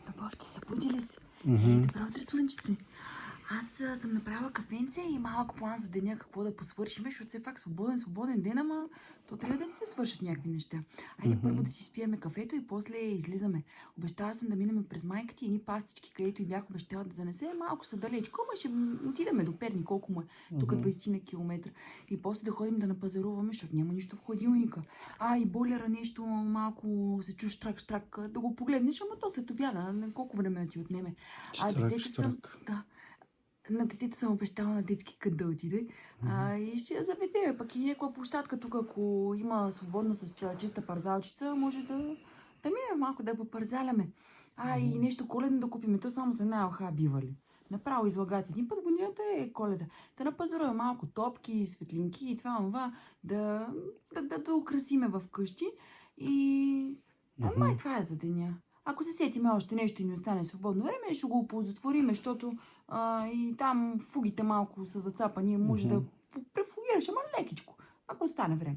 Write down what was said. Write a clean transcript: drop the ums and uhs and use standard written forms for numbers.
Любовче, събуди ли се? Мгм. Добро утро, слънчице. Аз съм направила кафенце и малък план за деня, какво да посвършим, защото все пак свободен ден, ама то трябва да се свършат някакви неща. Айде първо да си спиеме кафето и после излизаме. Обещала съм да минем през майка ти едни пастички, където и бях обещала да занесе. Малко са далечко, ама ще отидеме до Перник, колко му е. Тук 20 километра. И после да ходим да напазаруваме, защото няма нищо в хладилника. И бойлера нещо малко се чу штрак, да го погледнеш, ама то след обяда, колко време да ти отнеме. Да. На детето съм обещала на детски кът да отиде. И ще я заведеме. Пък и някаква площадка тук, ако има свободна с чиста парзалчица, може да минем малко да попарзаляме. И нещо коледно да купим. То само за една ОХ бивали. Направо излагаци. Един път годината е Коледа. Да напазараме малко топки, светлинки и това, да украсиме в къщи. И май това е за деня. Ако се сетиме още нещо и не остане свободно време, ще го оползотвориме, защото и там фугите малко са зацапани, може да префугираш, ама лекичко, ако остане време.